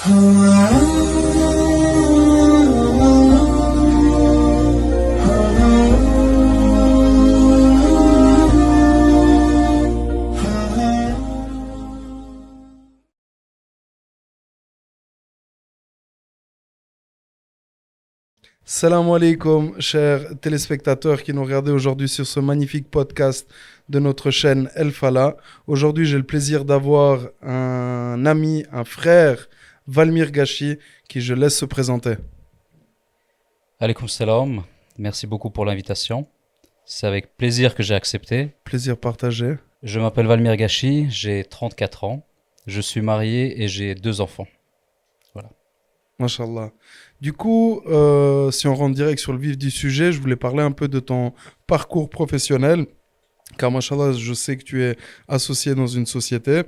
Salam alaikum, chers téléspectateurs qui nous regardez aujourd'hui sur ce magnifique podcast de notre chaîne El Fala. Aujourd'hui, j'ai le plaisir d'avoir un ami, un frère, Valmir Gachi, qui je laisse se présenter. Alaykoum salam, merci beaucoup pour l'invitation. C'est avec plaisir que j'ai accepté. Plaisir partagé. Je m'appelle Valmir Gachi, j'ai 34 ans, je suis marié et j'ai 2 enfants. Voilà. Mashallah. Du coup, si on rentre direct sur le vif du sujet, je voulais parler un peu de ton parcours professionnel. Car, mashallah, je sais que tu es associé dans une société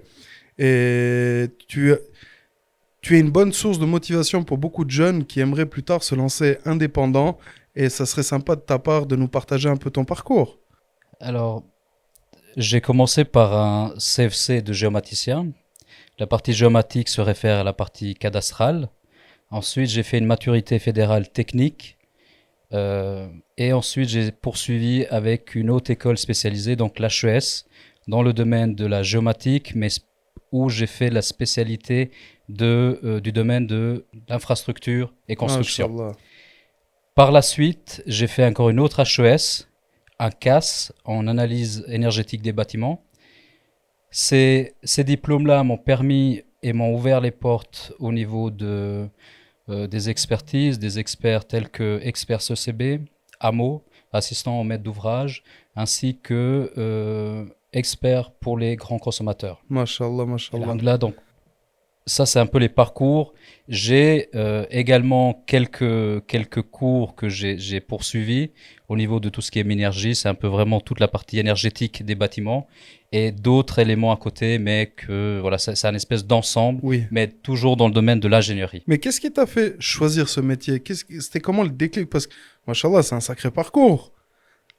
et tu es une bonne source de motivation pour beaucoup de jeunes qui aimeraient plus tard se lancer indépendants. Et ça serait sympa de ta part de nous partager un peu ton parcours. Alors, j'ai commencé par un CFC de géomaticien. La partie géomatique se réfère à la partie cadastrale. Ensuite, j'ai fait une maturité fédérale technique. Et ensuite, j'ai poursuivi avec une haute école spécialisée, donc l'HES, dans le domaine de la géomatique, mais où j'ai fait la spécialité du domaine de l'infrastructure et construction. Mashallah. Par la suite, j'ai fait encore une autre HES, un CAS, en analyse énergétique des bâtiments. Ces diplômes-là m'ont permis et m'ont ouvert les portes au niveau des expertises, des experts tels que experts CCB, AMO, assistant au maître d'ouvrage, ainsi que experts pour les grands consommateurs. Mashallah, mashallah. Alhamdoulilah, donc ça c'est un peu les parcours. J'ai également quelques cours que j'ai poursuivis au niveau de tout ce qui est Minergie. C'est un peu vraiment toute la partie énergétique des bâtiments et d'autres éléments à côté, mais que voilà, c'est un espèce d'ensemble, Oui. mais toujours dans le domaine de l'ingénierie. Mais qu'est-ce qui t'a fait choisir ce métier? C'était comment le déclic? Parce que, machallah, c'est un sacré parcours.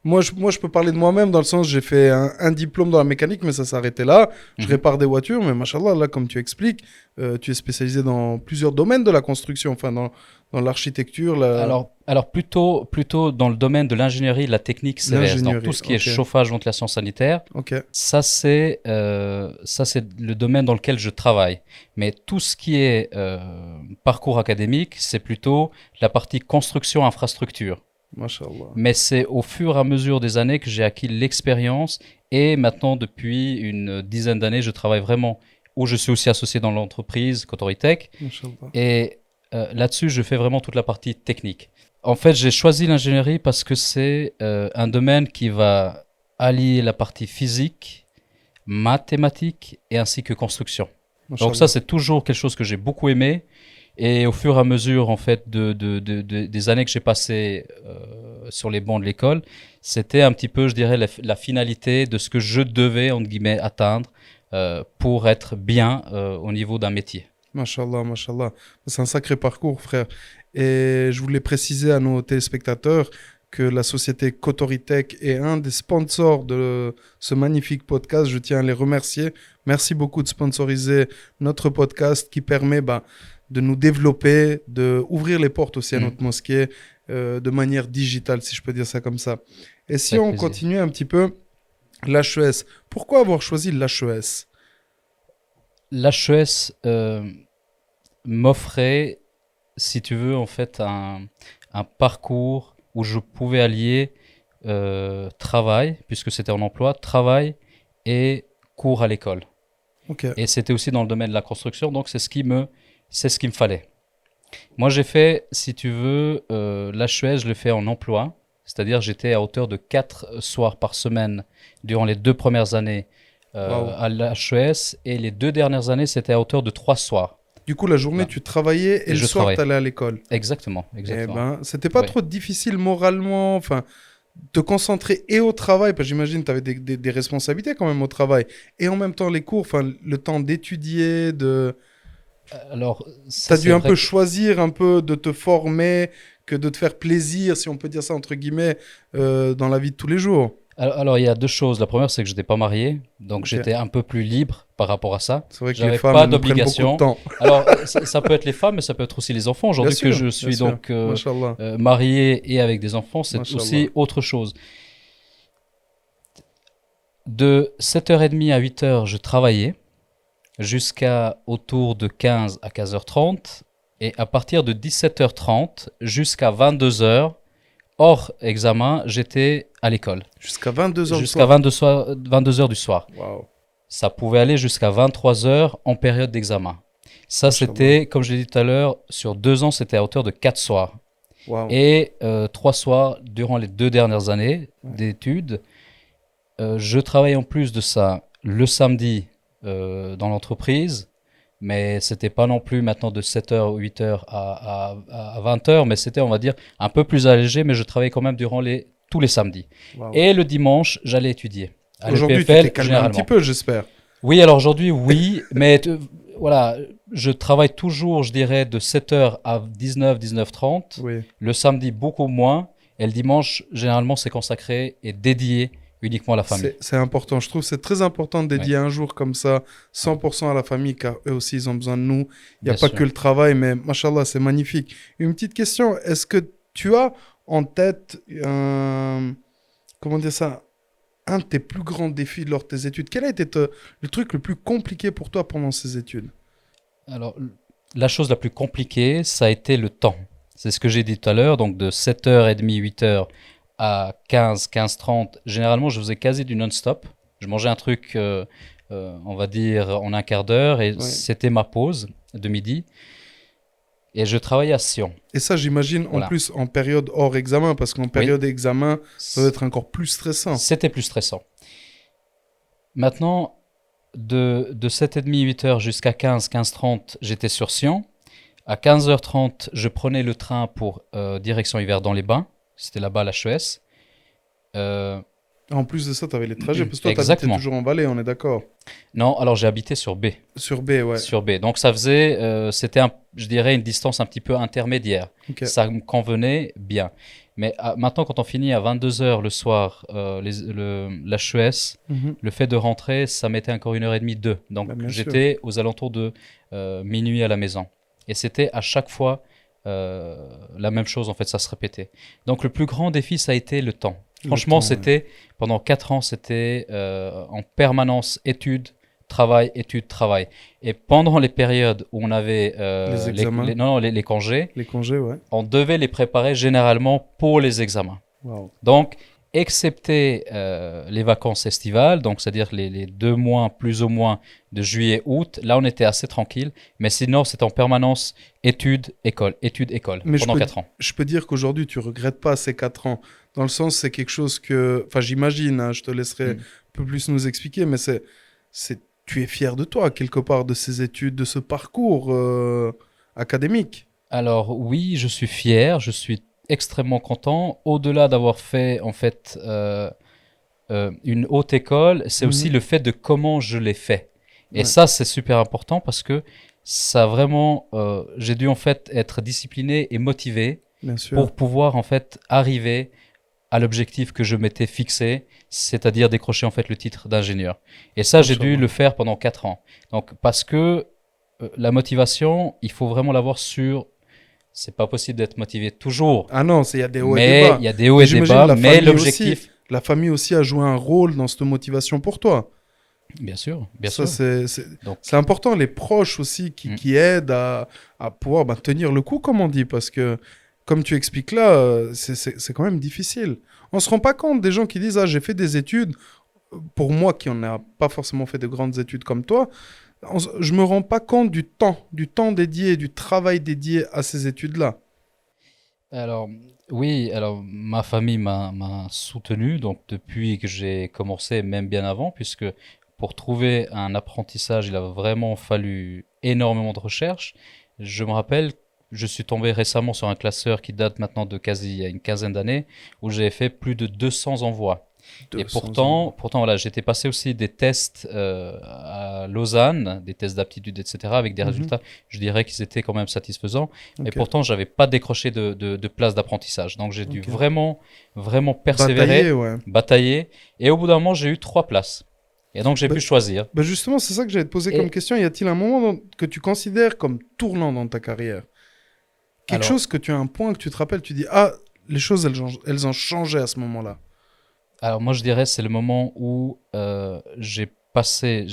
Moi, je peux parler de moi-même dans le sens, j'ai fait un diplôme dans la mécanique, mais ça s'arrêtait là. Je répare des voitures, mais machallah, là, comme tu expliques, tu es spécialisé dans plusieurs domaines de la construction, enfin, dans l'architecture. Alors plutôt dans le domaine de l'ingénierie, la technique CVS, donc tout ce qui est chauffage, ventilation sanitaire. Ok. Ça c'est le domaine dans lequel je travaille. Mais tout ce qui est parcours académique, c'est plutôt la partie construction infrastructure. Mashallah. Mais c'est au fur et à mesure des années que j'ai acquis l'expérience et maintenant depuis une dizaine d'années, je travaille vraiment où je suis aussi associé dans l'entreprise Cotoritech. Mashallah. Et là-dessus, je fais vraiment toute la partie technique. En fait, j'ai choisi l'ingénierie parce que c'est un domaine qui va allier la partie physique, mathématique et ainsi que construction. Mashallah. Donc ça, c'est toujours quelque chose que j'ai beaucoup aimé. Et au fur et à mesure, en fait, des années que j'ai passées sur les bancs de l'école, c'était un petit peu, je dirais, la finalité de ce que je devais, entre guillemets, atteindre pour être bien au niveau d'un métier. Mashallah, mashallah. C'est un sacré parcours, frère. Et je voulais préciser à nos téléspectateurs que la société Cotoritech est un des sponsors de ce magnifique podcast. Je tiens à les remercier. Merci beaucoup de sponsoriser notre podcast qui permet de nous développer, d'ouvrir les portes aussi à notre mosquée de manière digitale, si je peux dire ça comme ça. Et si on continue un petit peu, l'HES. Pourquoi avoir choisi l'HES? L'HES m'offrait, si tu veux, en fait, un parcours où je pouvais allier travail, puisque c'était en emploi, travail et cours à l'école. Okay. Et c'était aussi dans le domaine de la construction, donc c'est ce qui me fallait. Moi, j'ai fait, si tu veux, l'HES, je l'ai fait en emploi, c'est-à-dire j'étais à hauteur de 4 soirs par semaine durant les 2 premières années à l'HES, et les 2 dernières années, c'était à hauteur de 3 soirs. Du coup, la journée, tu travaillais et le soir, tu allais à l'école. Exactement. C'était pas trop difficile moralement, enfin, te concentrer et au travail, parce que j'imagine que tu avais des responsabilités quand même au travail, et en même temps les cours, enfin, le temps d'étudier, Alors, tu as dû un peu choisir un peu de te former que de te faire plaisir, si on peut dire ça entre guillemets, dans la vie de tous les jours. Alors, il y a deux choses. La première, c'est que je n'étais pas marié, donc Ok. j'étais un peu plus libre par rapport à ça. C'est vrai que les J'avais femmes, pas elles nous prennent beaucoup de d'obligation. temps. Alors, ça peut être les femmes, mais ça peut être aussi les enfants. Bien Aujourd'hui que sûr, je bien suis sûr. donc Mashallah. marié et avec des enfants, c'est Mashallah. aussi autre chose. De 7h30 à 8h, je travaillais jusqu'à autour de 15 à 15h30. Et à partir de 17h30 jusqu'à 22h, hors examen, j'étais à l'école. Jusqu'à 22 heures le Jusqu'à soir. 22h du soir. Waouh. Ça pouvait aller jusqu'à 23 heures en période d'examen. Ça, Mashallah. c'était, comme je l'ai dit tout à l'heure, sur 2 ans, c'était à hauteur de 4 soirs. Waouh. Et 3 soirs durant les 2 dernières années Ouais. d'études. Je travaillais en plus de ça le samedi dans l'entreprise, mais c'était pas non plus maintenant de 7h ou 8h à 20h, mais c'était, on va dire, un peu plus allégé, mais je travaillais quand même durant tous les samedis. Waouh. Et le dimanche, j'allais étudier. À Aujourd'hui, tu l'EPFL, t'es calmé un généralement. petit peu, j'espère. Oui, alors aujourd'hui, oui, mais voilà, je travaille toujours, je dirais, de 7h à 19, 19h30. Oui. Le samedi, beaucoup moins. Et le dimanche, généralement, c'est consacré et dédié uniquement à la famille. C'est important. Je trouve que c'est très important de dédier Oui. un jour comme ça, 100% à la famille, car eux aussi, ils ont besoin de nous. Il n'y a Bien pas sûr. que le travail, mais machallah, c'est magnifique. Une petite question. Est-ce que tu as en tête comment dire ça, un de tes plus grands défis lors de tes études? Quel a été le truc le plus compliqué pour toi pendant ces études? Alors, la chose la plus compliquée, ça a été le temps. C'est ce que j'ai dit tout à l'heure, donc de 7h30, 8h à 15, 15h30. Généralement, je faisais quasi du non-stop. Je mangeais un truc, on va dire, en un quart d'heure, et Ouais. c'était ma pause de midi. Et je travaillais à Sion. Et ça, j'imagine, en Voilà. plus, en période hors examen, parce qu'en période d'examen, ça doit être encore plus stressant. C'était plus stressant. Maintenant, de 7h30, 8h jusqu'à 15, 15h30, j'étais sur Sion. À 15h30, je prenais le train pour direction Yverdon-les-Bains. C'était là-bas à l'HES. En plus de ça, tu avais les trajets, parce que toi, tu habitais Exactement. toujours en Valais, on est d'accord. Non, alors j'ai habité sur B. Sur B, ouais. Sur B. Donc ça faisait, c'était, je dirais, une distance un petit peu intermédiaire. Ok. Ça me convenait bien. Mais maintenant, quand on finit à 22h le soir, l'HES, Mhm. le fait de rentrer, ça mettait encore 1h30, 2. Donc Bah, bien j'étais aux alentours de minuit à la maison. Et c'était à chaque fois la même chose, en fait, ça se répétait. Donc le plus grand défi, ça a été le temps. Franchement, temps, ouais. c'était, pendant 4 ans, c'était en permanence études, travail, études, travail. Et pendant les périodes où on avait Les examens. non, les congés, Les congés, ouais. on devait les préparer généralement pour les examens. Waouh. Donc, excepté les vacances estivales, donc c'est-à-dire les 2 mois plus ou moins de juillet-août, là on était assez tranquille, mais sinon c'était en permanence études, école, Mais pendant 4 ans. je peux dire qu'aujourd'hui, tu regrettes pas ces 4 ans. Dans le sens, c'est quelque chose que. Enfin, j'imagine, hein, je te laisserai un peu plus nous expliquer, mais tu es fier de toi, quelque part, de ces études, de ce parcours académique. Alors oui, je suis fier, je suis extrêmement content. Au-delà d'avoir fait en fait une haute école, c'est aussi Mhm. le fait de comment je l'ai fait. Et Ouais. ça, c'est super important parce que ça vraiment, j'ai dû en fait être discipliné et motivé Bien sûr. pour pouvoir en fait arriver à l'objectif que je m'étais fixé, c'est-à-dire décrocher en fait le titre d'ingénieur. Et ça, j'ai dû Machallah. le faire pendant 4 ans. Donc parce que la motivation, il faut vraiment l'avoir sur. C'est pas possible d'être motivé toujours, Ah non, il y a des hauts et des mais bas. il y a des hauts Mais et des j'imagine bas. la Mais famille l'objectif, La famille aussi a joué un rôle dans cette motivation pour toi. bien sûr, bien Ça, sûr. c'est Donc, c'est important, les proches aussi Mm. qui aident à pouvoir tenir le coup, comme on dit, parce que, comme tu expliques là, c'est quand même difficile. On se rend pas compte des gens qui disent, ah, j'ai fait des études. Pour moi, qui n'en a pas forcément fait de grandes études comme toi, je me rends pas compte du temps dédié, du travail dédié à ces études-là. alors, oui, alors ma famille m'a soutenu, donc depuis que j'ai commencé, même bien avant, puisque pour trouver un apprentissage, il a vraiment fallu énormément de recherche. Je me rappelle, je suis tombé récemment sur un classeur qui date maintenant de quasi il y a une quinzaine d'années, où j'ai fait plus de 200 envois. Et 200 pourtant, voilà, j'étais passé aussi des tests à Lausanne, des tests d'aptitude, etc., avec des Mhm. résultats, je dirais qu'ils étaient quand même satisfaisants. Mais Ok. pourtant, j'avais pas décroché de place d'apprentissage. Donc, j'ai dû Ok. vraiment Batailler, persévérer, ouais. batailler. Et au bout d'un moment, j'ai eu 3 places. Et donc, j'ai Bah, pu choisir. bah justement, c'est ça que j'allais te poser comme Et question. Y a-t-il un moment que tu considères comme tournant dans ta carrière? Quelque alors, chose que tu as un point que tu te rappelles, tu dis, ah, les choses, elles ont changé à ce moment-là. alors, moi, je dirais, c'est le moment où j'ai passé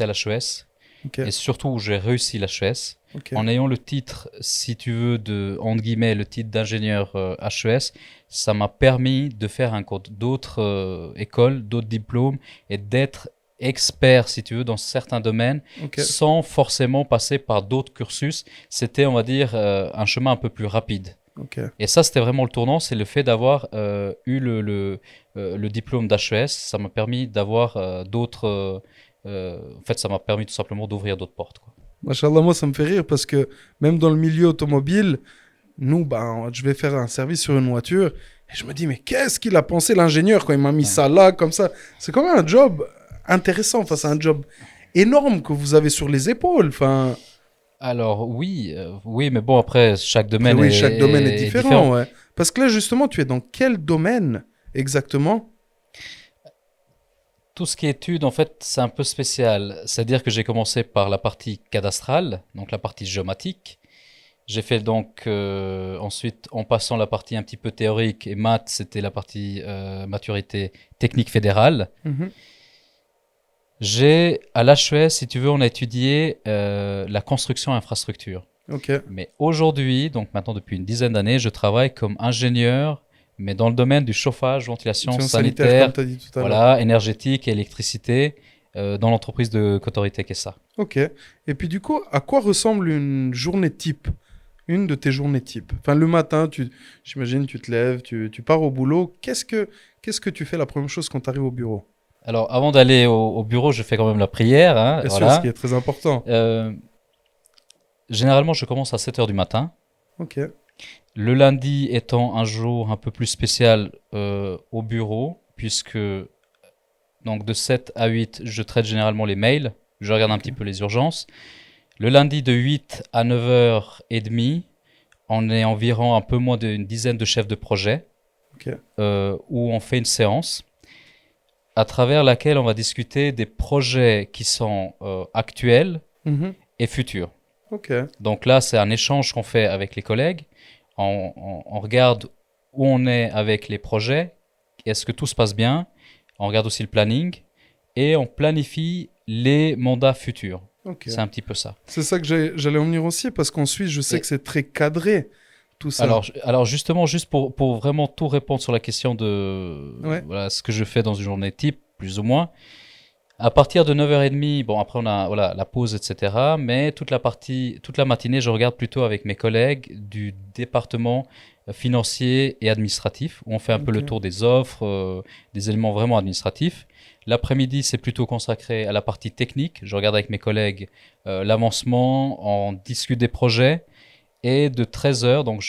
à l'HES. Ok, Et surtout où j'ai réussi l'HES, ok, en ayant le titre, si tu veux, entre guillemets, le titre d'ingénieur HES, ça m'a permis de faire un cours d'autres écoles, d'autres diplômes et d'être expert, si tu veux, dans certains domaines, ok, sans forcément passer par d'autres cursus. C'était, on va dire, un chemin un peu plus rapide. ok. Et ça, c'était vraiment le tournant, c'est le fait d'avoir eu le diplôme d'HES. Ça m'a permis d'avoir d'autres. En fait, ça m'a permis tout simplement d'ouvrir d'autres portes, quoi. Machallah, moi, ça me fait rire parce que même dans le milieu automobile, nous, ben, je vais faire un service sur une voiture et je me dis, mais qu'est-ce qu'il a pensé l'ingénieur quand il m'a mis Ouais. ça là, comme ça? C'est quand même un job intéressant, enfin, c'est un job énorme que vous avez sur les épaules. Enfin, Alors oui, mais bon, après, chaque après, domaine oui, chaque domaine est est différent. différent, ouais. Parce que là, justement, tu es dans quel domaine exactement? Tout ce qui est études, en fait, c'est un peu spécial. C'est-à-dire que j'ai commencé par la partie cadastrale, donc la partie géomatique. J'ai fait donc ensuite, en passant la partie un petit peu théorique et maths, c'était la partie maturité technique fédérale. Mhm. À l'HES, si tu veux, on a étudié la construction infrastructure. Ok. Mais aujourd'hui, donc maintenant depuis une dizaine d'années, je travaille comme ingénieur, mais dans le domaine du chauffage, ventilation, Fonction sanitaire, comme sanitaire, tu as dit tout à l'heure. voilà, énergétique, électricité, dans l'entreprise de Cotorite Kessa. Ok. Et puis, du coup, à quoi ressemble une journée type? Une de tes journées type. Enfin, le matin, j'imagine, tu te lèves, tu pars au boulot. Qu'est-ce que tu fais la première chose quand tu arrives au bureau? Alors, avant d'aller au bureau, je fais quand même la prière, hein, Bien sûr, ce qui voilà. est très important. Euh, Généralement, je commence à 7 heures du matin. Ok. Le lundi étant un jour un peu plus spécial au bureau, puisque donc de 7 à 8, je traite généralement les mails, je regarde un Ok. petit peu les urgences. Le lundi de 8 à 9h30, on est environ un peu moins d'une dizaine de chefs de projet Ok. où on fait une séance à travers laquelle on va discuter des projets qui sont actuels Mhm. et futurs. Ok. Donc là, c'est un échange qu'on fait avec les collègues. On regarde où on est avec les projets, est-ce que tout se passe bien. On regarde aussi le planning et on planifie les mandats futurs. Ok. C'est un petit peu ça. C'est ça que j'allais en venir aussi, parce qu'en Suisse, je sais que Et c'est très cadré, tout ça. alors justement, juste pour vraiment tout répondre sur la question de Ouais. voilà, ce que je fais dans une journée type, plus ou moins, à partir de 9h30, bon après on a voilà, la pause, etc. Mais toute la matinée, je regarde plutôt avec mes collègues du département financier et administratif, où on fait un peu Ok. le tour des offres, des éléments vraiment administratifs. L'après-midi, c'est plutôt consacré à la partie technique. Je regarde avec mes collègues l'avancement, on discute des projets. Et de 13h, donc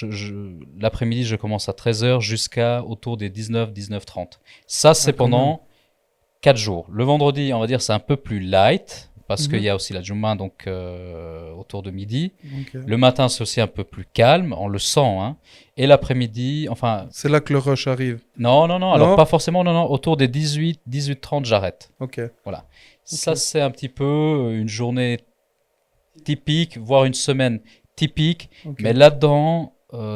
l'après-midi, je commence à 13h jusqu'à autour des 19, 19h30. Ça, Ah, c'est quand même. pendant 4 jours. Le vendredi, on va dire, c'est un peu plus light parce qu'il Mhm. y a aussi la Juma, donc autour de midi. Ok. Le matin, c'est aussi un peu plus calme, on le sent, hein. Et l'après-midi, enfin, C'est là que le rush arrive. non, non, non, alors Non? pas forcément, non, non, autour des 18, 18h30, j'arrête. Ok. Voilà. Ça, Ok. c'est un petit peu une journée typique, voire une semaine typique. Ok. Mais là-dedans,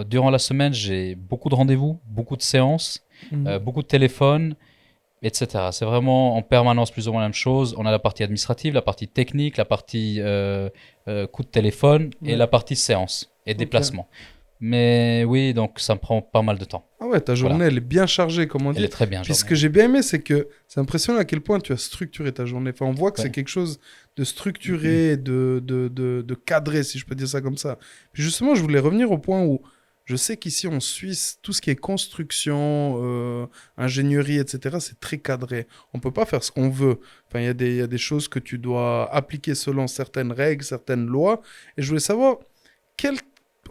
durant la semaine, j'ai beaucoup de rendez-vous, beaucoup de séances, Mhm. beaucoup de téléphones, etc. C'est vraiment en permanence plus ou moins la même chose. On a la partie administrative, la partie technique, la partie coup de téléphone et Ouais. la partie séance et Ok. déplacement. Mais oui, donc ça me prend pas mal de temps. Ah ouais, ta Voilà. journée, elle est bien chargée, comme on Elle est dit. très bien, Puis journée. ce que j'ai bien aimé, c'est que c'est impressionnant à quel point tu as structuré ta journée. Enfin, on voit que c'est Ouais. quelque chose de structuré, de cadré, si je peux dire ça comme ça. Puis justement, je voulais revenir au point où je sais qu'ici en Suisse, tout ce qui est construction, ingénierie, etc., c'est très cadré. On peut pas faire ce qu'on veut. Enfin, il y a des choses que tu dois appliquer selon certaines règles, certaines lois. Et je voulais savoir, quel,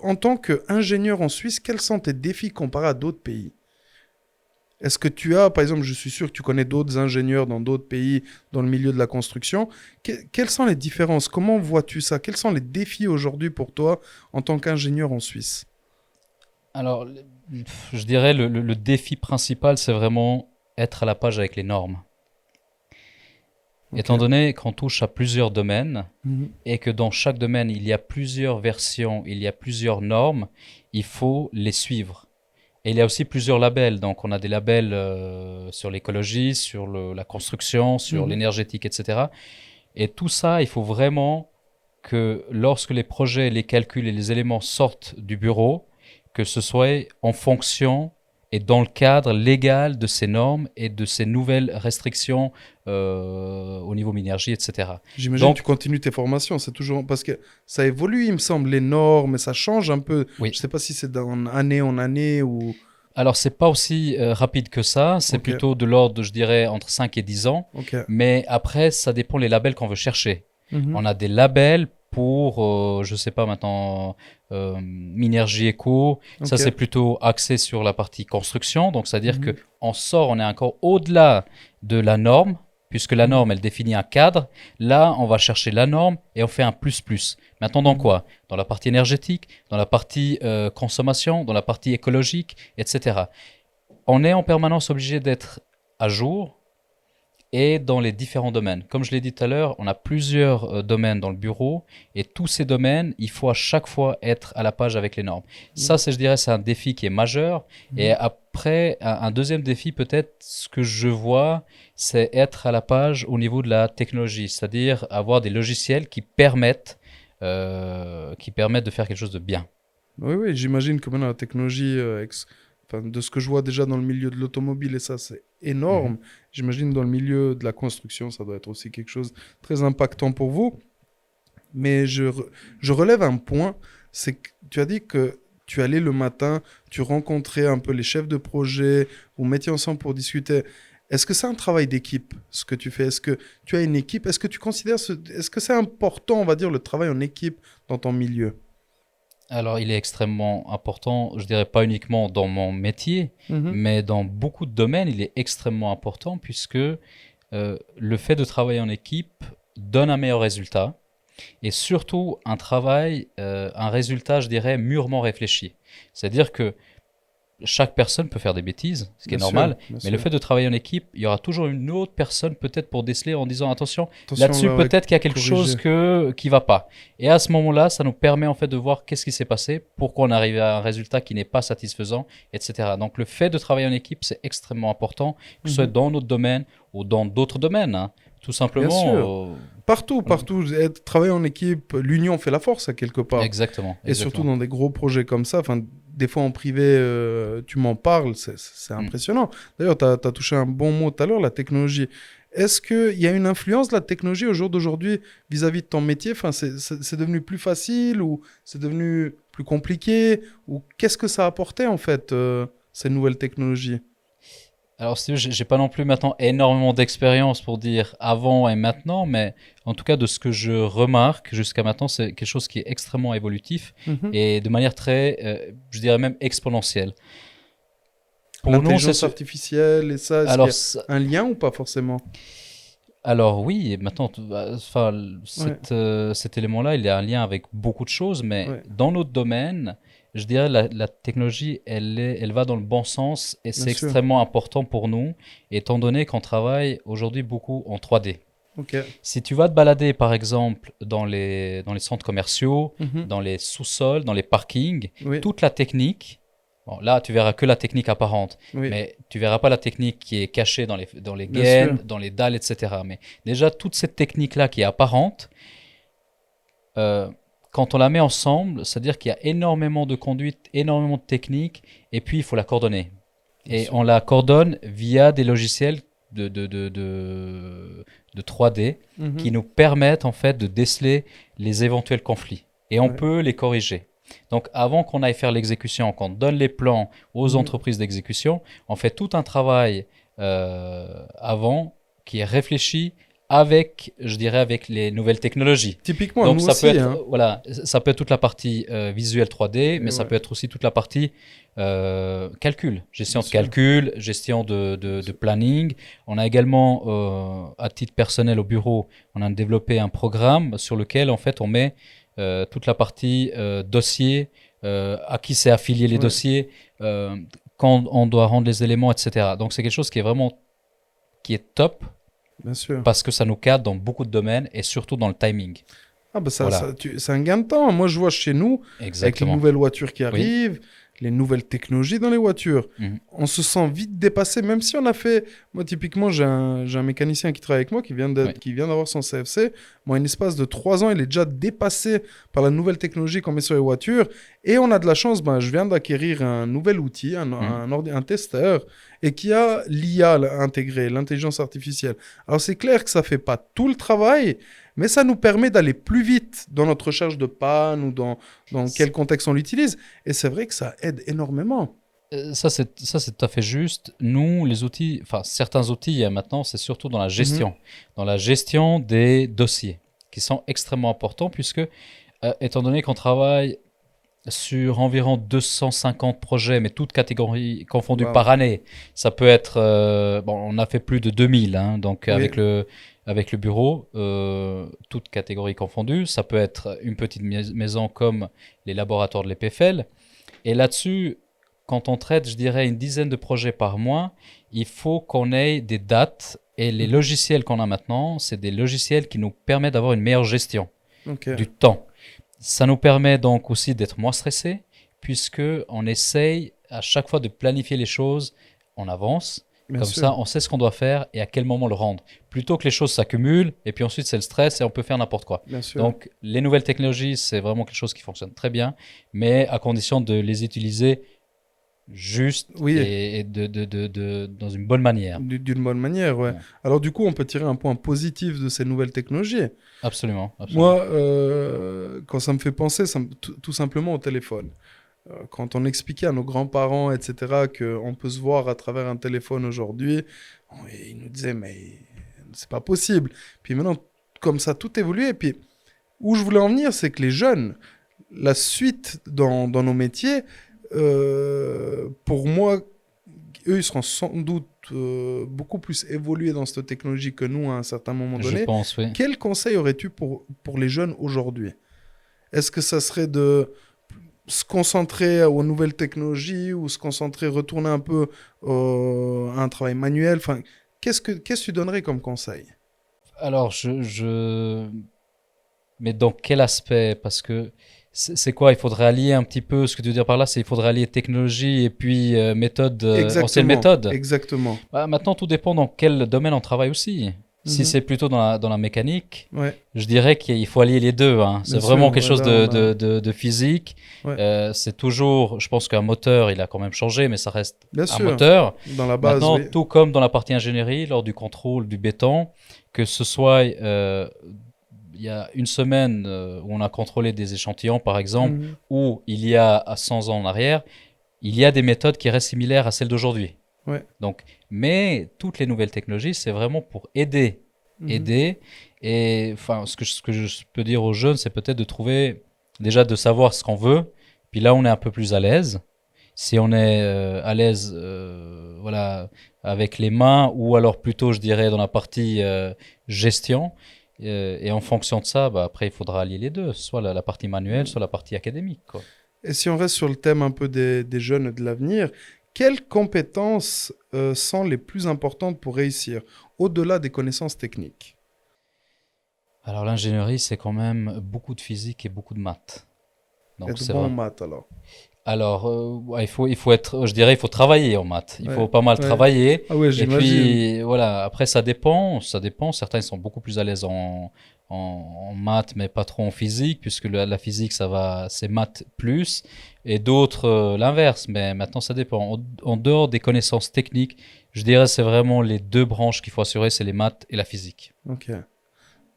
en tant qu'ingénieur en Suisse, quels sont tes défis comparés à d'autres pays? Est-ce que tu as, par exemple, je suis sûr que tu connais d'autres ingénieurs dans d'autres pays, dans le milieu de la construction. Quelles sont les différences? Comment vois-tu ça? Quels sont les défis aujourd'hui pour toi en tant qu'ingénieur en Suisse? Alors, je dirais le défi principal, c'est vraiment être à la page avec les normes. Ok. Étant donné qu'on touche à plusieurs domaines Mhm. et que dans chaque domaine, il y a plusieurs versions, il y a plusieurs normes, il faut les suivre. Et il y a aussi plusieurs labels. Donc, on a des labels sur l'écologie, sur la construction, sur Mhm. l'énergétique, etc. Et tout ça, il faut vraiment que lorsque les projets, les calculs et les éléments sortent du bureau, que ce soit en fonction et dans le cadre légal de ces normes et de ces nouvelles restrictions au niveau minergie, etc. J'imagine que tu Donc, continues tes formations. C'est toujours parce que ça évolue, il me semble, les normes, et ça change un peu. Je oui. sais pas si c'est d'année en année ou. Alors, c'est pas aussi rapide que ça, c'est Ok. plutôt de l'ordre, je dirais, entre 5 et 10 ans. Ok. Mais après, ça dépend les labels qu'on veut chercher. Mhm. On a des labels pour, je sais pas maintenant, Minergie Eco. Ça, Ok. c'est plutôt axé sur la partie construction. Donc, c'est-à-dire que Mhm. on est encore au-delà de la norme, puisque la Mhm. norme, elle définit un cadre. Là, on va chercher la norme et on fait un plus. Maintenant, dans Mhm. quoi? Dans la partie énergétique, dans la partie consommation, dans la partie écologique, etc. On est en permanence obligé d'être à jour et dans les différents domaines. Comme je l'ai dit tout à l'heure, on a plusieurs domaines dans le bureau et tous ces domaines, il faut à chaque fois être à la page avec les normes. Ça, je dirais, c'est un défi qui est majeur. Et Mhm. après, un deuxième défi, peut-être, ce que je vois, c'est être à la page au niveau de la technologie, c'est-à-dire avoir des logiciels qui permettent de faire quelque chose de bien. Oui, oui, j'imagine que maintenant la technologie, enfin, de ce que je vois déjà dans le milieu de l'automobile, et ça c'est Mhm. énorme, j'imagine dans le milieu de la construction, ça doit être aussi quelque chose de très impactant pour vous. Mais je relève un point, c'est que tu as dit que tu allais le matin, tu rencontrais un peu les chefs de projet, vous mettiez ensemble pour discuter. Est-ce que c'est un travail d'équipe, ce que tu fais? Est-ce que tu as une équipe? Est-ce que tu considères est-ce que c'est important, on va dire, le travail en équipe dans ton milieu? Alors, il est extrêmement important, je dirais pas uniquement dans mon métier, Mhm. mais dans beaucoup de domaines, il est extrêmement important puisque le fait de travailler en équipe donne un meilleur résultat et surtout un résultat, je dirais, mûrement réfléchi. C'est-à-dire que chaque personne peut faire des bêtises, ce qui est Bien sûr, normal, bien mais le sûr. fait de travailler en équipe, il y aura toujours une autre personne peut-être pour déceler en disant attention, Attention là-dessus là, ouais, peut-être qu'il y a quelque chose corriger. qui va pas. Et à ce moment-là, ça nous permet en fait de voir qu'est-ce qui s'est passé, pourquoi on arrive à un résultat qui n'est pas satisfaisant, etc. Donc le fait de travailler en équipe, c'est extrêmement important, que ce soit Mhm. dans notre domaine ou dans d'autres domaines, hein. Tout Bien sûr. simplement. Partout, Voilà. partout, travailler en équipe, l'union fait la force à quelque part. Exactement, Et surtout exactement. dans des gros projets comme ça, enfin, des fois en privé, tu m'en parles, c'est Mm. impressionnant. D'ailleurs, tu as touché un bon mot tout à l'heure, la technologie. Est-ce qu'il y a une influence de la technologie au jour d'aujourd'hui vis-à-vis de ton métier? Enfin, c'est devenu plus facile ou c'est devenu plus compliqué? Ou qu'est-ce que ça a apporté en fait, ces nouvelles technologies? Alors, si tu veux, j'ai pas non plus maintenant énormément d'expérience pour dire avant et maintenant, mais en tout cas, de ce que je remarque jusqu'à maintenant, c'est quelque chose qui est extrêmement évolutif Mhm. et de manière très, je dirais même exponentielle. Pour nous, L'intelligence artificielle et ça, est-ce qu'il alors, y a un lien ou pas forcément? alors oui, et maintenant, enfin, Ouais, cet élément-là, il a un lien avec beaucoup de choses, mais ouais, dans notre domaine, je dirais la technologie, elle va dans le bon sens et bien c'est sûr. extrêmement important pour nous, étant donné qu'on travaille aujourd'hui beaucoup en 3D. Ok. Si tu vas te balader, par exemple, dans les centres commerciaux, Mhm. dans les sous-sols, dans les parkings, Oui, toute la technique, bon, là, tu verras que la technique apparente, oui, mais tu verras pas la technique qui est cachée dans les bien sûr. gaines, dans les dalles, etc. Mais déjà, toute cette technique-là qui est apparente, euh, quand on la met ensemble, c'est-à-dire qu'il y a énormément de conduite, énormément de technique, et puis il faut la coordonner. Bien Et sûr. on la coordonne via des logiciels de 3D qui Mhm. nous permettent en fait de déceler les éventuels conflits. Et on Ouais. peut les corriger. Donc avant qu'on aille faire l'exécution, qu'on donne les plans aux Mhm. entreprises d'exécution, on fait tout un travail avant qui est réfléchi avec, je dirais, avec les nouvelles technologies. Typiquement, Donc nous ça aussi, peut être, hein. voilà, ça peut être toute la partie visuelle 3D, mais ça Ouais, peut être aussi toute la partie calcul, gestion bien de sûr. calcul, gestion de planning. On a également, à titre personnel au bureau, on a développé un programme sur lequel en fait on met toute la partie dossier, à qui c'est affilié les Ouais, dossiers, quand on doit rendre les éléments, etc. Donc c'est quelque chose qui est vraiment qui est top bien sûr. parce que ça nous cadre dans beaucoup de domaines et surtout dans le timing. Ah bah Voilà, c'est un gain de temps. Moi, je vois chez nous, avec les exactement. nouvelles voitures qui Oui. arrivent, les nouvelles technologies dans les voitures, Mhm. on se sent vite dépassé, même si on a fait... Moi, typiquement, j'ai un mécanicien qui travaille avec moi, Oui. qui vient d'avoir son CFC. Moi, en espace de 3 ans, il est déjà dépassé par la nouvelle technologie qu'on met sur les voitures. Et on a de la chance, ben, je viens d'acquérir un nouvel outil, Mhm. un testeur, et qui a l'IA intégré, l'intelligence artificielle. Alors, c'est clair que ça fait pas tout le travail, mais ça nous permet d'aller plus vite dans notre recherche de panne ou dans quel contexte on l'utilise. Et c'est vrai que ça aide énormément. Ça, c'est tout à fait juste. Nous, les outils, enfin, certains outils, maintenant, c'est surtout dans la Mhm. gestion. Dans la gestion des dossiers, qui sont extrêmement importants, puisque, étant donné qu'on travaille sur environ 250 projets, mais toutes catégories confondues Waouh. par année. Ça peut être, bon, on a fait plus de 2000, hein, donc Oui, avec le bureau, toutes catégories confondues. Ça peut être une petite maison comme les laboratoires de l'EPFL. Et là-dessus, quand on traite, je dirais, une dizaine de projets par mois, il faut qu'on ait des dates. Et les mhm. logiciels qu'on a maintenant, c'est des logiciels qui nous permettent d'avoir une meilleure gestion Ok, du temps. Ça nous permet donc aussi d'être moins stressé, puisque on essaye à chaque fois de planifier les choses en avance. bien Comme sûr, ça, on sait ce qu'on doit faire et à quel moment le rendre. Plutôt que les choses s'accumulent et puis ensuite c'est le stress et on peut faire n'importe quoi. bien sûr. Donc, les nouvelles technologies, c'est vraiment quelque chose qui fonctionne très bien, mais à condition de les utiliser juste Oui, et dans une bonne manière. d'une bonne manière, ouais. Ouais. Alors du coup, on peut tirer un point positif de ces nouvelles technologies. Absolument, absolument. Moi, quand ça me fait penser, tout simplement au téléphone. Quand on expliquait à nos grands-parents, etc., qu'on peut se voir à travers un téléphone aujourd'hui, ils nous disaient, mais c'est pas possible. Puis maintenant, comme ça, tout évolue. Et puis, où je voulais en venir, c'est que les jeunes, la suite dans nos métiers, pour moi, eux, ils seront sans doute beaucoup plus évolués dans cette technologie que nous à un certain moment Je donné. pense, oui. Quel conseil aurais-tu pour les jeunes aujourd'hui? Est-ce que ça serait de se concentrer aux nouvelles technologies ou se concentrer, retourner un peu à un travail manuel? Enfin, qu'est-ce que tu donnerais comme conseil? Alors, mais dans quel aspect? Parce que c'est quoi? Il faudrait allier un petit peu, ce que tu veux dire par là, c'est il faudrait allier technologie et puis méthode, ancienne Exactement, méthode. exactement. Bah, maintenant, tout dépend dans quel domaine on travaille aussi. Si Mhm. c'est plutôt dans la mécanique, Ouais, je dirais qu'il faut allier les deux, hein. C'est bien sûr. vraiment quelque Ouais, chose là, on a... de physique. Ouais, C'est toujours, je pense qu'un moteur, il a quand même changé, mais ça reste bien un sûr. moteur. Dans la base, Maintenant, oui. tout comme dans la partie ingénierie, lors du contrôle du béton, que ce soit il y a une semaine où on a contrôlé des échantillons, par exemple, Mhm. ou il y a à 100 ans en arrière, il y a des méthodes qui restent similaires à celles d'aujourd'hui. Ouais. Donc, mais toutes les nouvelles technologies, c'est vraiment pour aider, Mhm. aider. Et enfin, ce que je peux dire aux jeunes, c'est peut-être de trouver, déjà de savoir ce qu'on veut. Puis là, on est un peu plus à l'aise. Si on est à l'aise, voilà, avec les mains, ou alors plutôt, je dirais, dans la partie gestion. Et en fonction de ça, bah, après, il faudra allier les deux, soit la partie manuelle, soit la partie académique, quoi. Et si on reste sur le thème un peu des jeunes et de l'avenir, quelles compétences sont les plus importantes pour réussir, au-delà des connaissances techniques? Alors l'ingénierie, c'est quand même beaucoup de physique et beaucoup de maths. Donc Être c'est bon en vrai. maths, alors. Alors, ouais, il faut être, je dirais, il faut travailler en maths. Il Ouais, faut pas mal ouais. travailler. Ah ouais, Et j'imagine. puis, voilà, après, ça dépend. Certains ils sont beaucoup plus à l'aise en maths, mais pas trop en physique, puisque la physique, c'est maths plus. Et d'autres, l'inverse. Mais maintenant, ça dépend. En dehors des connaissances techniques, je dirais, c'est vraiment les deux branches qu'il faut assurer, c'est les maths et la physique. Ok.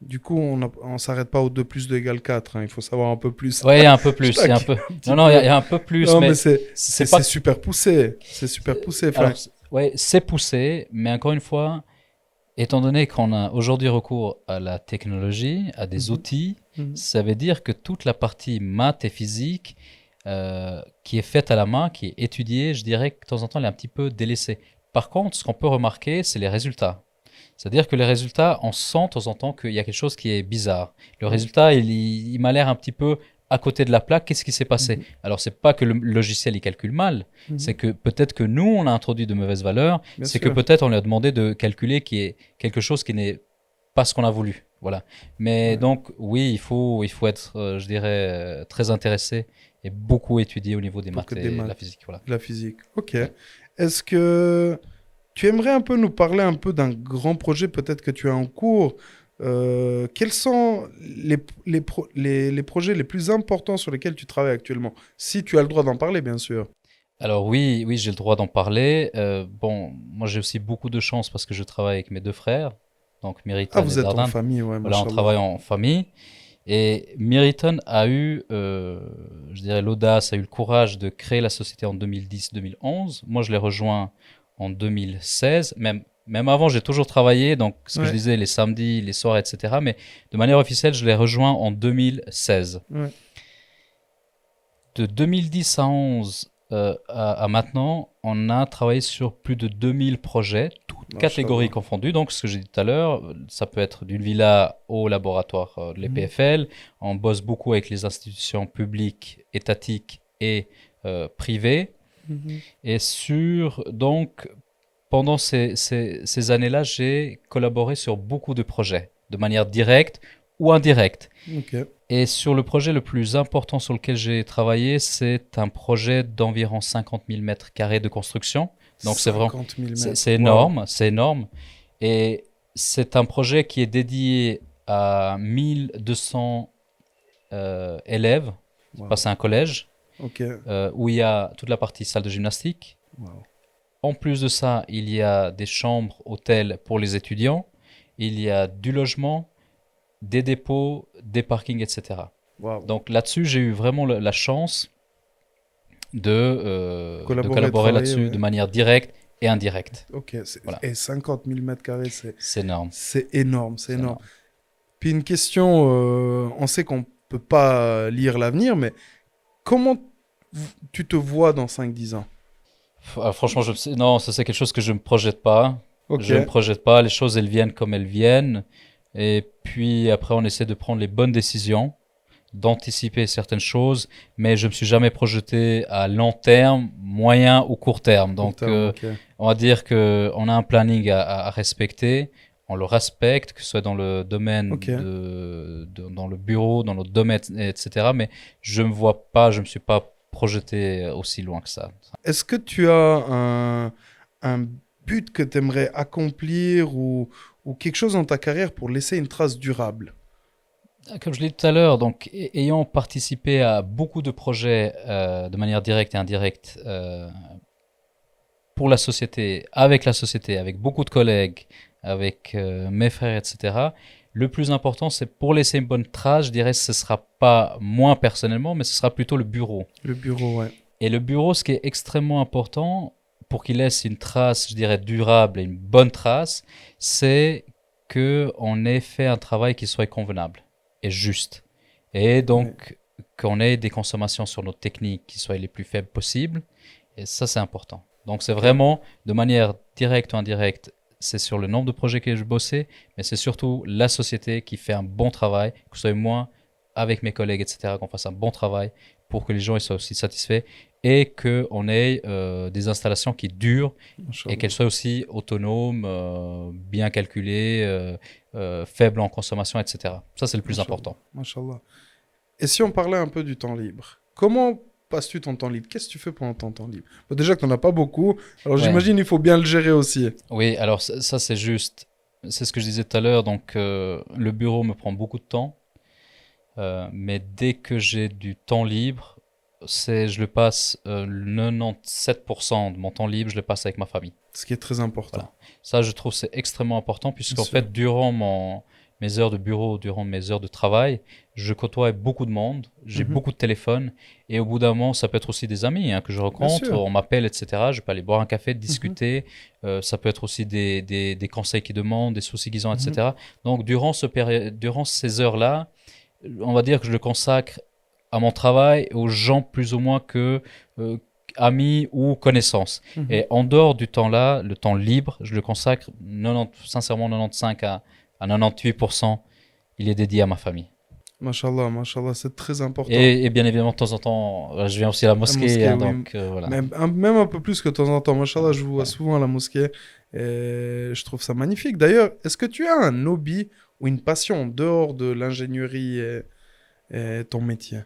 Du coup, on s'arrête pas au 2 plus 2 égale 4, hein. Il faut savoir un peu plus. Ouais, il y a un peu Je plus. Il y a un taquine peu. un petit Non, non, il y, peu. a il y a un peu plus, Non, mais mais c'est c'est pas. super poussé. C'est super poussé. Enfin, Alors, ouais, c'est poussé, mais encore une fois, Étant donné qu'on a aujourd'hui recours à la technologie, à des outils, ça veut dire que toute la partie maths et physique qui est faite à la main, qui est étudiée, je dirais que de temps en temps, elle est un petit peu délaissée. Par contre, ce qu'on peut remarquer, c'est les résultats. C'est-à-dire que les résultats, on sent de temps en temps qu'il y a quelque chose qui est bizarre. Le résultat, il m'a l'air un petit peu à côté de la plaque. Qu'est-ce qui s'est passé? Alors, c'est pas que le logiciel il calcule mal, c'est que peut-être que nous, on a introduit de mauvaises valeurs. Bien C'est que sûr. peut-être on lui a demandé de calculer qui est quelque chose qui n'est pas ce qu'on a voulu. Voilà. Mais Ouais. donc, oui, il faut être, je dirais, très intéressé et beaucoup étudier au niveau des Pour que maths des et la maths, physique. Voilà. de la physique. Ok. Ouais. Est-ce que tu aimerais un peu nous parler un peu d'un grand projet peut-être que tu as en cours? Quels sont les projets les plus importants sur lesquels tu travailles actuellement? Si tu as le droit d'en parler, bien sûr. Alors oui, oui, j'ai le droit d'en parler. Bon, moi j'ai aussi beaucoup de chance parce que je travaille avec mes deux frères, donc Ah, Meriton et vous êtes en Dardan. famille, ouais, Voilà, on machallah. travaille en famille. Et Meriton a eu, je dirais, l'audace, a eu le courage de créer la société en 2010-2011. Moi, je l'ai rejoint en 2016. Même avant, j'ai toujours travaillé, donc ce que je Ouais, disais, les samedis, les soirs, etc. Mais de manière officielle, je l'ai rejoint en 2016. ouais. De 2010 à 11 à maintenant, on a travaillé sur plus de 2000 projets, toutes catégories Machallah. confondues. Donc, ce que j'ai dit tout à l'heure, ça peut être d'une villa au laboratoire de Mhm. l'EPFL. On bosse beaucoup avec les institutions publiques, étatiques et privées. Mhm. Et donc, pendant ces années-là, j'ai collaboré sur beaucoup de projets, de manière directe ou indirecte. Ok. Et sur le projet le plus important sur lequel j'ai travaillé, c'est un projet d'environ 50 000 mètres carrés de construction. Donc c'est vraiment, 50 000 mètres. c'est Waouh. énorme, c'est énorme. Et c'est un projet qui est dédié à 1200 élèves. Waouh. C'est un collège Ok. où il y a toute la partie salle de gymnastique. Waouh. En plus de ça, il y a des chambres, hôtels pour les étudiants. Il y a du logement, des dépôts, des parkings, etc. Waouh. Donc là-dessus, j'ai eu vraiment la chance de Collaborer, collaborer travailler, là-dessus de ouais. manière directe et indirecte. Ok. Voilà, Et 50 000 mètres carrés, c'est énorme. c'est énorme, c'est C'est énorme. énorme. Puis une question, on sait qu'on peut pas lire l'avenir, mais comment tu te vois dans 5 10 ans? Franchement, non, ça c'est quelque chose que je ne me projette pas. Ok. Je ne me projette pas. Les choses, elles viennent comme elles viennent. Et puis après, on essaie de prendre les bonnes décisions, d'anticiper certaines choses, mais je me suis jamais projeté à long terme, moyen ou court terme. Court Donc, terme, ok. on va dire que on a un planning à respecter. On le respecte, que ce soit dans le domaine Ok. dans le bureau, dans notre domaine, etc. Mais je me vois pas, je me suis pas projeté aussi loin que ça. Est-ce que tu as un but que tu aimerais accomplir ou quelque chose dans ta carrière pour laisser une trace durable? Comme je l'ai dit tout à l'heure, donc ayant participé à beaucoup de projets de manière directe et indirecte pour la société, avec beaucoup de collègues, avec mes frères, etc. Le plus important, c'est pour laisser une bonne trace, je dirais, ce sera pas moi personnellement, mais ce sera plutôt le bureau. Le bureau, ouais. Et le bureau, ce qui est extrêmement important pour qu'il laisse une trace, je dirais, durable et une bonne trace, c'est qu'on ait fait un travail qui soit convenable et juste. Et Ouais. donc, qu'on ait des consommations sur nos techniques qui soient les plus faibles possibles. Et ça, c'est important. Donc, c'est Ok. vraiment, de manière directe ou indirecte, c'est sur le nombre de projets que je bossais, mais c'est surtout la société qui fait un bon travail, que ce soit moi, avec mes collègues, etc., qu'on fasse un bon travail pour que les gens ils soient aussi satisfaits et qu'on ait des installations qui durent et qu'elles Machallah. soient aussi autonomes, bien calculées, faibles en consommation, etc. Ça, c'est le plus Machallah. important. Machallah. Et si on parlait un peu du temps libre? Comment passes-tu ton temps libre? Qu'est-ce que tu fais pendant ton temps libre? Bon, déjà que tu n'en as pas beaucoup, alors Ouais. j'imagine il faut bien le gérer aussi. Oui, alors ça c'est juste, c'est ce que je disais tout à l'heure, donc le bureau me prend beaucoup de temps, mais dès que j'ai du temps libre, je le passe, 97% de mon temps libre, je le passe avec ma famille. Ce qui est très important. Voilà. Ça, je trouve c'est extrêmement important Bien puisqu'en sûr. fait, durant mes heures de bureau, durant mes heures de travail, je côtoie beaucoup de monde, j'ai beaucoup de téléphones, et au bout d'un moment, ça peut être aussi des amis que je Bien rencontre, sûr. on m'appelle, etc. Je peux aller boire un café, discuter, ça peut être aussi des conseils qu'ils demandent, des soucis qu'ils ont, etc. Donc, durant ces heures-là, on va dire que je le consacre à mon travail, aux gens plus ou moins que amis ou connaissances. Et en dehors du temps-là, le temps libre, je le consacre sincèrement 95 à 98%, il est dédié à ma famille. Mashallah, mashallah, c'est très important. Et bien évidemment, de temps en temps, je viens aussi à la La mosquée, mosquée, oui. donc voilà. Même un peu plus que de temps en temps. Mashallah, je vous vois souvent à la mosquée et je trouve ça magnifique. D'ailleurs, est-ce que tu as un hobby ou une passion en dehors de l'ingénierie et ton métier?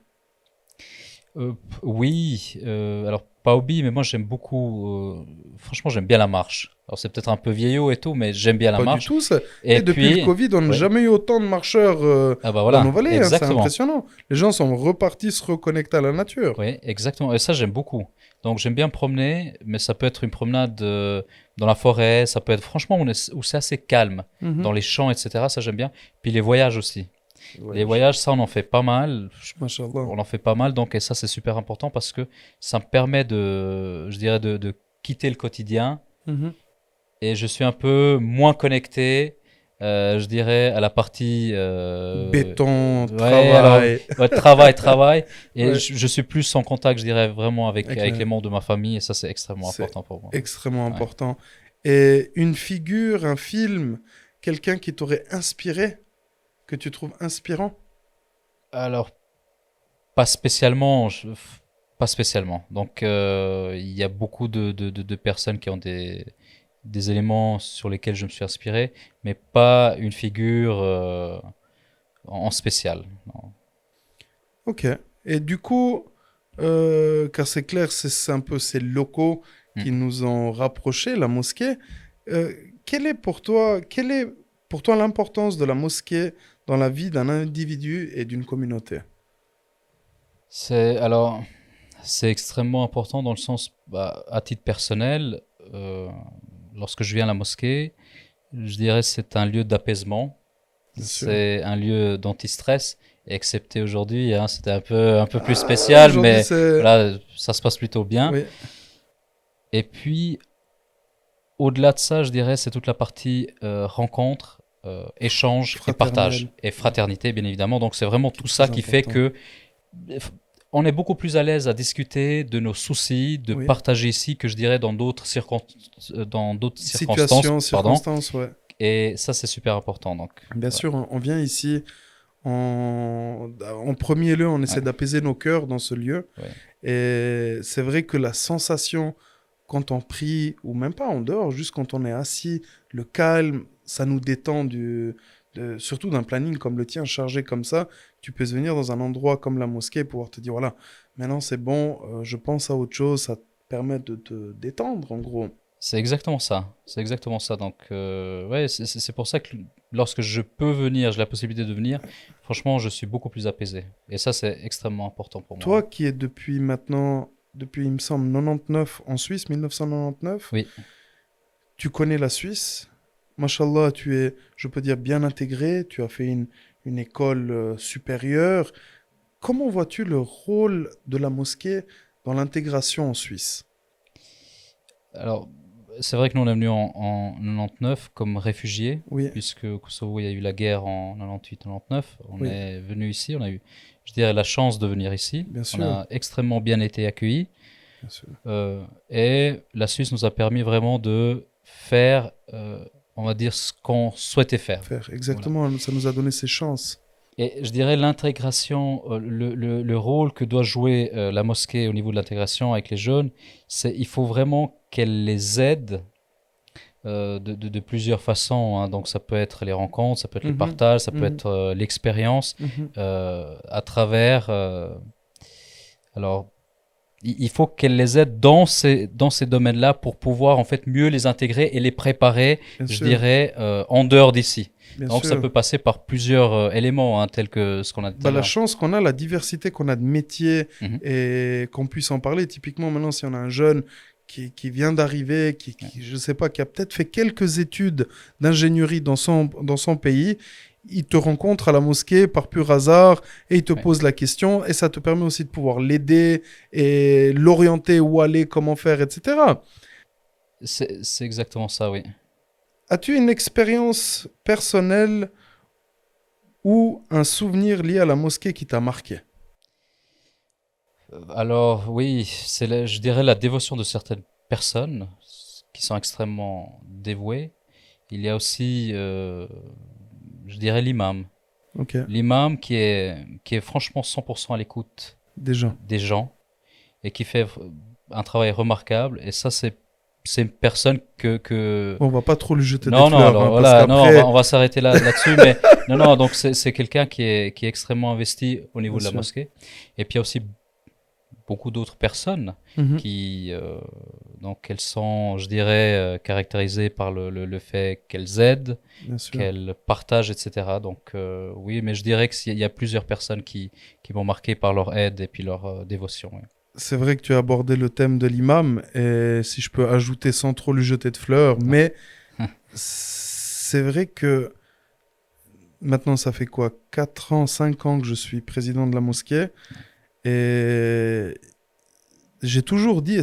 Oui, alors pas hobby, mais moi j'aime beaucoup, franchement j'aime bien la marche. Alors c'est peut-être un peu vieillot et tout, mais j'aime bien la Pas du marche. tout. Et Et depuis le puis, Covid, on n'a ouais, jamais eu autant de marcheurs ah bah dans nos voilà, vallées, hein. C'est exactement. impressionnant. Les gens sont repartis se reconnecter à la nature. Oui, exactement. Et ça, j'aime beaucoup. Donc, j'aime bien me promener, mais ça peut être une promenade dans la forêt, ça peut être franchement où c'est assez calme, dans Mhm. les champs, etc. Ça, j'aime bien. Puis les voyages aussi. Ouais, Les voyages, ça, on en fait pas mal. Mashallah. On en fait pas mal, donc, et ça, c'est super important parce que ça me permet je dirais, de quitter le quotidien Mhm. et je suis un peu moins connecté, je dirais, à la partie Béton, ouais, alors travail. ouais, travail, et Ouais, je suis plus en contact, je dirais, vraiment avec avec les membres de ma famille, et ça c'est extrêmement c'est important pour moi. extrêmement Ouais. important. Et une figure, un film, quelqu'un qui t'aurait inspiré, que tu trouves inspirant? Alors pas spécialement, pas spécialement. Donc il y a beaucoup de personnes qui ont des éléments sur lesquels je me suis inspiré, mais pas une figure en spécial. Non. Ok. Et du coup, car c'est clair, c'est un peu ces locaux Mm. qui nous ont rapprochés, la mosquée. Euh, quelle est pour toi l'importance de la mosquée dans la vie d'un individu et d'une communauté? Alors, c'est extrêmement important dans le sens, bah, à titre personnel, euh, lorsque je viens à la mosquée, je dirais que c'est un lieu d'apaisement, Bien sûr. c'est un lieu d'anti-stress, excepté aujourd'hui, c'était un peu plus spécial, Aujourd'hui, mais c'est... voilà, ça se passe plutôt bien. Oui, Et puis, au-delà de ça, je dirais, c'est toute la partie rencontre, échange et partage, fraternel, et fraternité, bien évidemment. Donc, c'est vraiment qui est tout ça très qui fait important. que on est beaucoup plus à l'aise à discuter de nos soucis, de Oui. partager ici que je dirais dans d'autres circonstances, Situation, pardon. circonstance, ouais. Et ça, c'est super important. Donc, Bien ouais. sûr, on vient ici en premier lieu, on essaie Ouais, d'apaiser nos cœurs dans ce lieu. ouais. Et c'est vrai que la sensation quand on prie, ou même pas en dehors, juste quand on est assis, le calme, ça nous détend surtout d'un planning comme le tien, chargé comme ça. Tu peux venir dans un endroit comme la mosquée et pouvoir te dire, voilà, maintenant c'est bon, je pense à autre chose, ça te permet de te détendre en gros. C'est exactement ça. C'est exactement ça. Donc, ouais, c'est pour ça que lorsque je peux venir, j'ai la possibilité de venir, franchement, je suis beaucoup plus apaisé. Et ça, c'est extrêmement important pour moi. Toi qui es depuis maintenant, depuis il me semble 99 en Suisse, 1999, Oui. tu connais la Suisse. Mashallah, tu es, je peux dire, bien intégré, tu as fait une école supérieure. Comment vois-tu le rôle de la mosquée dans l'intégration en Suisse? Alors, c'est vrai que nous, on est venus en 99 comme réfugiés, Oui, puisque au Kosovo, il y a eu la guerre en 98-99. On oui, est venu ici, on a eu, je dirais, la chance de venir ici. bien On sûr, a extrêmement bien été accueillis. bien sûr. Et la Suisse nous a permis vraiment de faire, on va dire, ce qu'on souhaitait faire. Faire Voilà. exactement, ça nous a donné ces chances. Et je dirais l'intégration, le rôle que doit jouer la mosquée au niveau de l'intégration avec les jeunes, c'est il faut vraiment qu'elle les aide de plusieurs façons, hein. Donc ça peut être les rencontres, ça peut être les Mhm, partages, ça peut mhm, être l'expérience mhm. à travers. Alors il faut qu'elle les aide dans ces domaines-là pour pouvoir en fait mieux les intégrer et les préparer, Bien je sûr, dirais, en dehors d'ici. bien Donc ça sûr. peut passer par plusieurs éléments, hein, tels que ce qu'on a dit tout à Bah, la l'heure. chance qu'on a, la diversité qu'on a de métiers Mhm. et qu'on puisse en parler. Typiquement, maintenant, si on a un jeune qui vient d'arriver, je sais pas, qui a peut-être fait quelques études d'ingénierie dans son pays, il te rencontre à la mosquée par pur hasard et il te Ouais. pose la question et ça te permet aussi de pouvoir l'aider et l'orienter où aller, comment faire, etc. C'est exactement ça, oui. As-tu une expérience personnelle ou un souvenir lié à la mosquée qui t'a marqué? Alors oui, je dirais la dévotion de certaines personnes qui sont extrêmement dévouées. Il y a aussi, je dirais, l'imam. Ok, L'imam qui est franchement 100% à l'écoute déjà. des gens et qui fait un travail remarquable. Et ça, c'est une personne que... On va pas trop lui jeter des Non, non, fleurs, alors hein, parce voilà, non, qu'après, on va s'arrêter là-dessus, mais non, non, donc c'est quelqu'un qui est extrêmement investi au niveau bien de la sûr. mosquée. Et puis il y a aussi beaucoup d'autres personnes Mhm, qui, donc elles sont, je dirais, caractérisées par le fait qu'elles aident, bien sûr. qu'elles partagent, etc. Donc oui, mais je dirais qu'il y a plusieurs personnes qui m'ont marqué par leur aide et puis leur dévotion. Oui. C'est vrai que tu as abordé le thème de l'imam, et si je peux ajouter sans trop lui jeter de fleurs, mais c'est vrai que maintenant, ça fait quoi? 4 ans, 5 ans que je suis président de la mosquée, et j'ai toujours dit,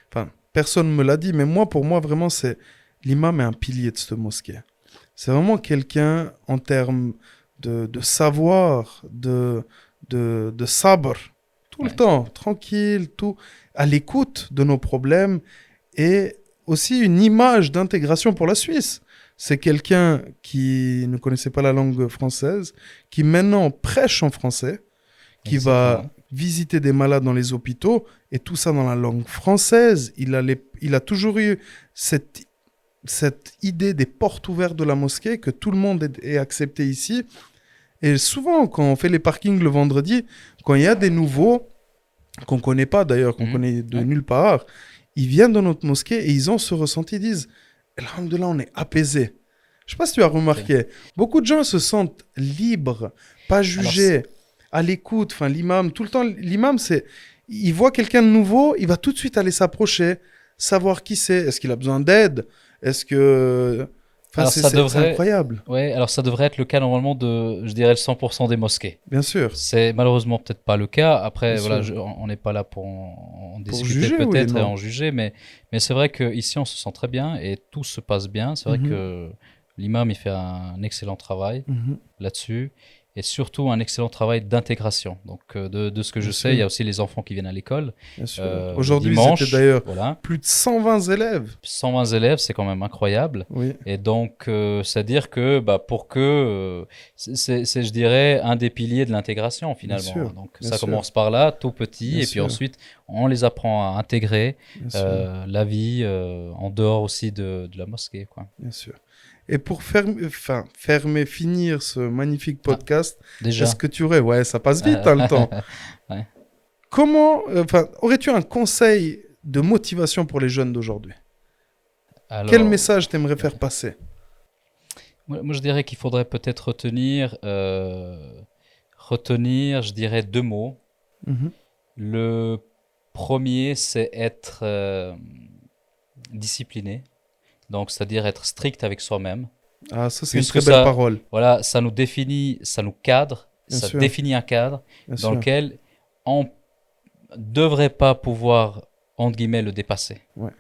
enfin, personne ne me l'a dit, mais moi, pour moi, vraiment, c'est l'imam est un pilier de cette mosquée. C'est vraiment quelqu'un en termes de savoir, de sabre, tout le Ouais, temps, tranquille, tout, à l'écoute de nos problèmes et aussi une image d'intégration pour la Suisse. C'est quelqu'un qui ne connaissait pas la langue française, qui maintenant prêche en français, qui va exactement. visiter des malades dans les hôpitaux et tout ça dans la langue française. Il a toujours eu cette idée des portes ouvertes de la mosquée, que tout le monde est accepté ici. Et souvent, quand on fait les parkings le vendredi, quand il y a des nouveaux, qu'on ne connaît pas d'ailleurs, qu'on Mhm. connaît de Ouais, nulle part, ils viennent dans notre mosquée et ils ont ce ressenti, ils disent, Alhamdoulilah, on est apaisé. Je ne sais pas si tu as ok. remarqué, beaucoup de gens se sentent libres, pas Alors, jugés, à l'écoute. Enfin, l'imam, tout le temps, l'imam, il voit quelqu'un de nouveau, il va tout de suite aller s'approcher, savoir qui c'est, est-ce qu'il a besoin d'aide, est-ce que... Enfin, alors ça c'est devrait, incroyable, ouais, alors ça devrait être le cas normalement de, je dirais, le 100% des mosquées. bien sûr, C'est malheureusement peut-être pas le cas. bien Après, voilà, sûr. on n'est pas là pour en Pour discuter juger, oui et peut-être et non. en juger, mais c'est vrai qu'ici on se sent très bien et tout se passe bien. C'est vrai Mhm, que l'imam il fait un excellent travail mhm, là-dessus et surtout un excellent travail d'intégration. Donc de ce que je bien sais, il y sûr, a aussi les enfants qui viennent à l'école bien sûr. le Aujourd'hui, ils étaient dimanche. d'ailleurs Voilà, plus de 120 élèves. 120 élèves, c'est quand même incroyable. Oui, Et donc, c'est-à-dire que bah, pour que c'est, je dirais, un des piliers de l'intégration bien finalement. sûr, Donc, bien ça sûr, commence par là, tout petit, bien et puis sûr, ensuite, on les apprend à intégrer bien sûr, la vie en dehors aussi de la mosquée, quoi. bien sûr. Et pour finir ce magnifique Ah, podcast, est-ce déjà. que tu aurais, ouais, ça passe vite, hein, le temps. Ouais. Aurais-tu un conseil de motivation pour les jeunes d'aujourd'hui? Quel Alors, message t'aimerais ouais. faire passer? Moi, je dirais qu'il faudrait peut-être retenir, je dirais, deux mots. Mhm. Le premier, c'est être discipliné. Donc, c'est-à-dire être strict avec soi-même, Ah, ça, c'est une puisque très belle ça, parole. voilà, ça nous définit, ça nous cadre, Bien ça sûr, définit un cadre bien dans sûr. lequel on devrait pas pouvoir, entre guillemets, le dépasser. Ouais.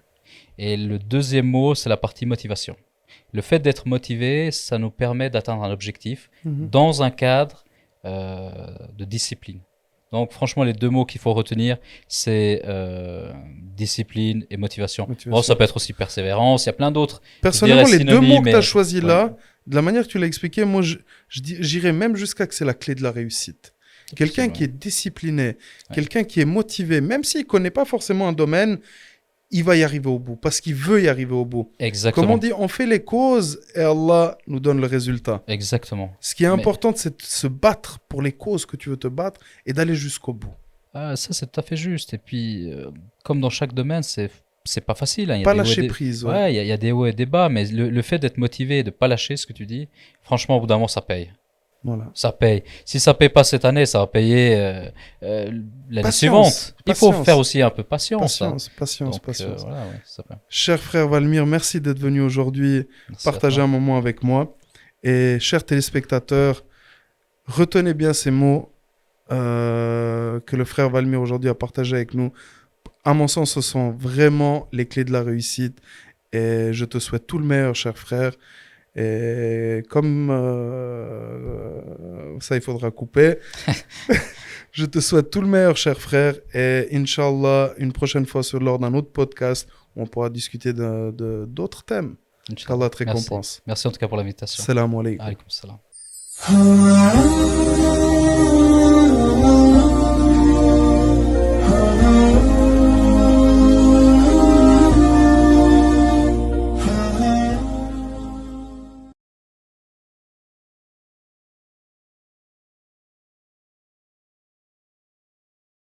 Et le deuxième mot, c'est la partie motivation. Le fait d'être motivé, ça nous permet d'atteindre un objectif Mhm. dans un cadre de discipline. Donc franchement, les deux mots qu'il faut retenir, c'est discipline et motivation. Bon, ça Motivation. peut être aussi persévérance, il y a plein d'autres, je dirais, Personnellement, les deux mots synonymes. que tu as Mais choisis ouais, là, de la manière que tu l'as expliqué, moi, j'irais même jusqu'à que c'est la clé de la réussite. c'est Quelqu'un possible. qui est Ouais. discipliné, Ouais. quelqu'un qui est motivé, même s'il ne connaît pas forcément un domaine, il va y arriver au bout, parce qu'il veut y arriver au bout. Comme on Exactement, dit, on fait les causes et Allah nous donne le résultat. exactement. Ce qui est Mais important, c'est de se battre pour les causes que tu veux te battre et d'aller jusqu'au bout. ça, c'est tout à fait juste. Et puis, comme dans chaque domaine, c'est pas facile, hein. Il y a Pas des hauts et lâcher des... prise, ouais. Ouais, il y a des hauts et des bas, mais le fait d'être motivé et de pas lâcher ce que tu dis, franchement, au bout d'un moment, ça paye. Voilà. Ça paye. Si ça paye pas cette année, ça va payer l'année Patience, suivante. Il faut patience, faire aussi un peu patience, hein. patience, patience, Donc, patience. voilà, ouais, ça paye. Cher frère Valmir, merci d'être venu aujourd'hui Merci à partager toi. un moment avec moi. Et chers téléspectateurs, retenez bien ces mots que le frère Valmir aujourd'hui a partagé avec nous. À mon sens, ce sont vraiment les clés de la réussite. Et je te souhaite tout le meilleur, cher frère. Et comme ça, il faudra couper. Je te souhaite tout le meilleur, cher frère. Et Inch'Allah, une prochaine fois lors d'un autre podcast, on pourra discuter d'autres thèmes. Qu'Allah te récompense. Merci en tout cas pour l'invitation. Salam alaikum. Alaykoum salam.